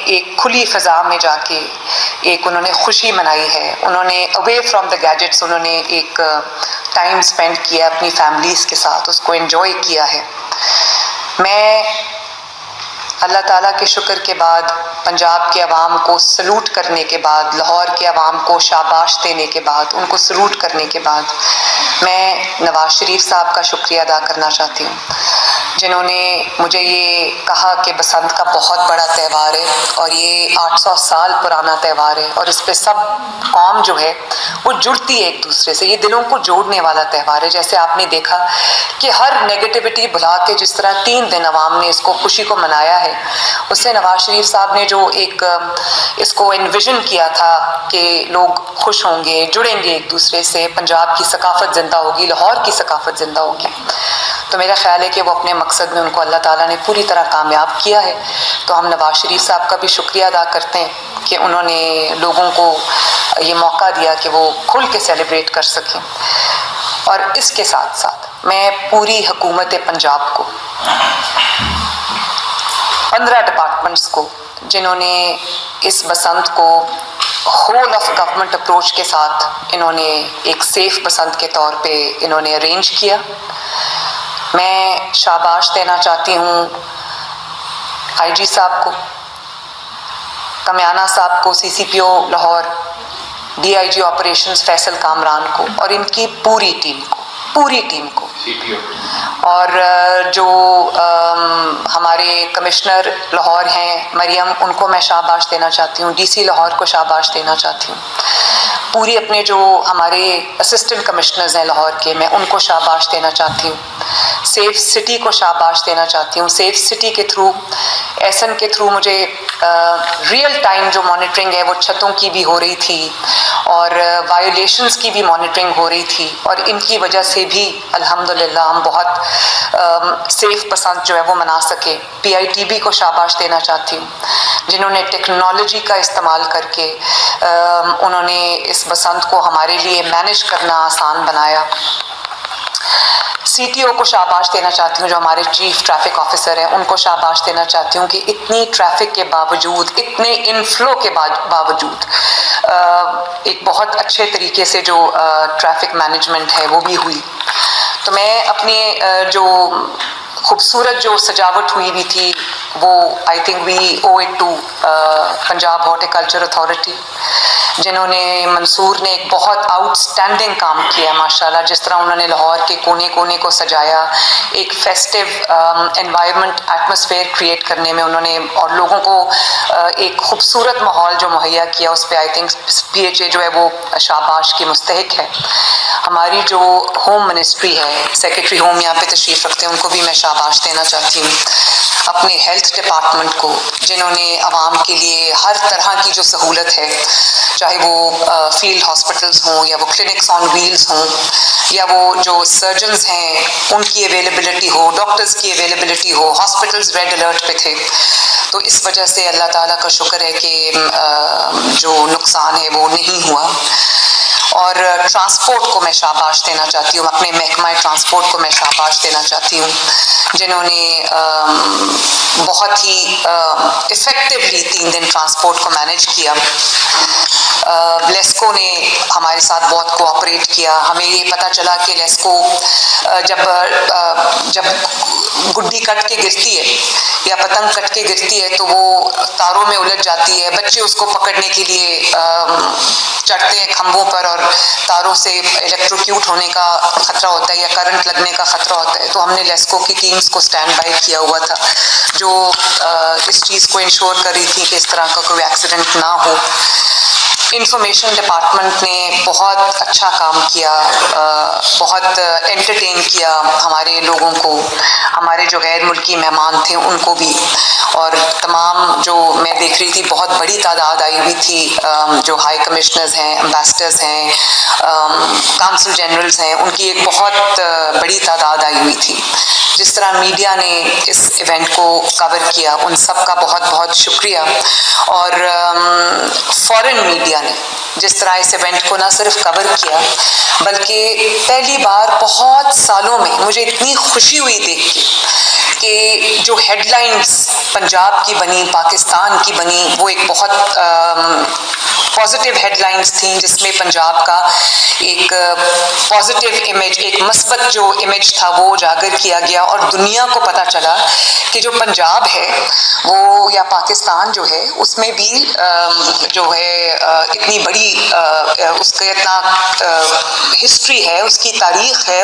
ایک کھلی فضا میں جا کے ایک انہوں نے خوشی منائی ہے. انہوں نے اوے فرام دا گیجٹس انہوں نے ایک ٹائم اسپینڈ کیا اپنی فیملیز کے ساتھ, اس کو انجوائے کیا ہے. میں اللہ تعالیٰ کے شکر کے بعد, پنجاب کے عوام کو سلوٹ کرنے کے بعد, لاہور کے عوام کو شاباش دینے کے بعد, ان کو سلوٹ کرنے کے بعد, میں نواز شریف صاحب کا شکریہ ادا کرنا چاہتی ہوں, جنہوں نے مجھے یہ کہا کہ بسنت کا بہت بڑا تہوار ہے اور یہ 800 سال پرانا تہوار ہے, اور اس پہ سب قوم جو ہے وہ جڑتی ہے ایک دوسرے سے, یہ دلوں کو جوڑنے والا تہوار ہے. جیسے آپ نے دیکھا کہ ہر نیگیٹیوٹی بھلا کے جس طرح 3 دن عوام نے اس کو خوشی کو منایا ہے, اس سے نواز شریف صاحب نے جو ایک اس کو انویژن کیا تھا کہ لوگ خوش ہوں گے, جڑیں گے ایک دوسرے سے, پنجاب کی ثقافت زندہ ہوگی, لاہور کی ثقافت زندہ ہوگی, تو میرا خیال ہے کہ وہ اپنے مقصد میں ان کو اللہ تعالیٰ نے پوری طرح کامیاب کیا ہے. تو ہم نواز شریف صاحب کا بھی شکریہ ادا کرتے ہیں کہ انہوں نے لوگوں کو یہ موقع دیا کہ وہ کھل کے سیلیبریٹ کر سکیں. اور اس کے ساتھ ساتھ میں پوری حکومت پنجاب کو, 15 ڈپارٹمنٹس کو, جنہوں نے اس بسنت کو ہول آف گورنمنٹ اپروچ کے ساتھ انہوں نے ایک سیف بسنت کے طور پہ انہوں نے ارینج کیا, میں شاباش دینا چاہتی ہوں آئی جی صاحب کو, کمیانہ صاحب کو, C C P O Lahore, D I G operations Faisal Kamran کو, اور ان کی پوری ٹیم کو, اور جو ہمارے کمشنر لاہور ہیں مریم, ان کو میں شاباش دینا چاہتی ہوں, ڈی سی لاہور کو شاباش دینا چاہتی ہوں, پوری اپنے جو ہمارے اسسٹنٹ کمشنرز ہیں لاہور کے, میں ان کو شاباش دینا چاہتی ہوں, سیف سٹی کو شاباش دینا چاہتی ہوں. سیف سٹی کے تھرو, ایس این کے تھرو مجھے ریئل ٹائم جو مانیٹرنگ ہے وہ چھتوں کی بھی ہو رہی تھی اور وائلیشنز کی بھی مانیٹرنگ ہو رہی تھی, اور ان کی وجہ سے بھی الحمدللہ ہم بہت سیف پسند جو ہے وہ منا سکے. پی آئی ٹی بی کو شاباش دینا چاہتی ہوں, جنہوں نے ٹیکنالوجی کا استعمال کر کے انہوں نے اس بسنت کو ہمارے لیے مینیج کرنا آسان بنایا. سی ٹی او کو شاباش دینا چاہتی ہوں, جو ہمارے چیف ٹریفک آفیسر ہیں, ان کو شاباش دینا چاہتی ہوں کہ اتنی ٹریفک کے باوجود, اتنے انفلو کے باوجود ایک بہت اچھے طریقے سے جو ٹریفک مینجمنٹ ہے وہ بھی ہوئی. تو میں اپنی جو خوبصورت جو سجاوٹ ہوئی تھی وہ I think we owe it to Punjab horticulture authority, جنہوں نے منصور نے ایک بہت آؤٹ اسٹینڈنگ کام کیا ماشاءاللہ. جس طرح انہوں نے لاہور کے کونے کونے کو سجایا, ایک فیسٹیو انوائرمنٹ ایٹماسفیئر کریٹ کرنے میں انہوں نے, اور لوگوں کو ایک خوبصورت ماحول جو مہیا کیا, اس پہ I think P H A جو ہے وہ شاباش کی مستحق ہے. ہماری جو ہوم منسٹری ہے, سیکرٹری ہوم یہاں پہ تشریف رکھتے ہیں, ان کو بھی میں شاباش دینا چاہتی ہوں. اپنے ہیلتھ ڈپارٹمنٹ کو, جنہوں نے عوام کے لیے ہر طرح کی جو سہولت ہے, چاہے وہ فیلڈ ہاسپٹلز ہوں یا وہ کلینکس آن ویلز ہوں, یا وہ جو سرجنز ہیں ان کی اویلیبلٹی ہو, ڈاکٹرز کی اویلیبلٹی ہو, ہاسپٹلز ریڈ الرٹ پہ تھے. تو اس وجہ سے اللہ تعالیٰ کا شکر ہے کہ جو نقصان ہے وہ نہیں ہوا. اور ٹرانسپورٹ کو میں شاباش دینا چاہتی ہوں, اپنے محکمہ ٹرانسپورٹ کو میں شاباش دینا چاہتی ہوں, جنہوں نے بہت ہی افیکٹولی 3 دن ٹرانسپورٹ کو مینیج کیا. لیسکو نے ہمارے ساتھ بہت کوآپریٹ کیا. ہمیں یہ پتہ چلا کہ لیسکو جب گڈی کٹ کے گرتی ہے یا پتنگ کٹ کے گرتی ہے تو وہ تاروں میں الجھ جاتی ہے, بچے اس کو پکڑنے کے لیے چڑھتے ہیں کھمبوں پر, اور تاروں سے الیکٹروکیوٹ ہونے کا خطرہ ہوتا ہے یا کرنٹ لگنے کا خطرہ ہوتا ہے. تو ہم نے لیسکو کی ٹیمز کو اسٹینڈ بائی کیا ہوا تھا, جو اس چیز کو انشور کر رہی تھی کہ اس طرح کا کوئی ایکسیڈنٹ نہ ہو. انفارمیشن ڈپارٹمنٹ نے بہت اچھا کام کیا, بہت انٹرٹین کیا ہمارے لوگوں کو, ہمارے جو غیر ملکی مہمان تھے ان کو بھی. اور تمام جو میں دیکھ رہی تھی بہت بڑی تعداد آئی ہوئی تھی, جو ہائی کمشنرز ہیں, امبیسڈرز ہیں, کونسل جنرلز ہیں, ان کی ایک بہت بڑی تعداد آئی ہوئی تھی. جس طرح میڈیا نے اس ایونٹ کو کور کیا, ان سب کا بہت بہت شکریہ. اور فارن میڈیا نے جس طرح اس ایونٹ کو نہ صرف کور کیا بلکہ پہلی بار بہت سالوں میں مجھے اتنی خوشی ہوئی دیکھ کے کہ جو ہیڈ لائنز پنجاب کی بنی، پاکستان کی بنی، وہ ایک بہت پازیٹیو ہیڈ لائنز تھیں جس میں پنجاب کا ایک پازیٹیو امیج، ایک مثبت جو امیج تھا وہ اجاگر کیا گیا، اور دنیا کو پتہ چلا کہ جو پنجاب ہے وہ یا پاکستان جو ہے اس میں بھی جو ہے اتنی بڑی اس کا اتنا ہسٹری ہے، اس کی تاریخ ہے،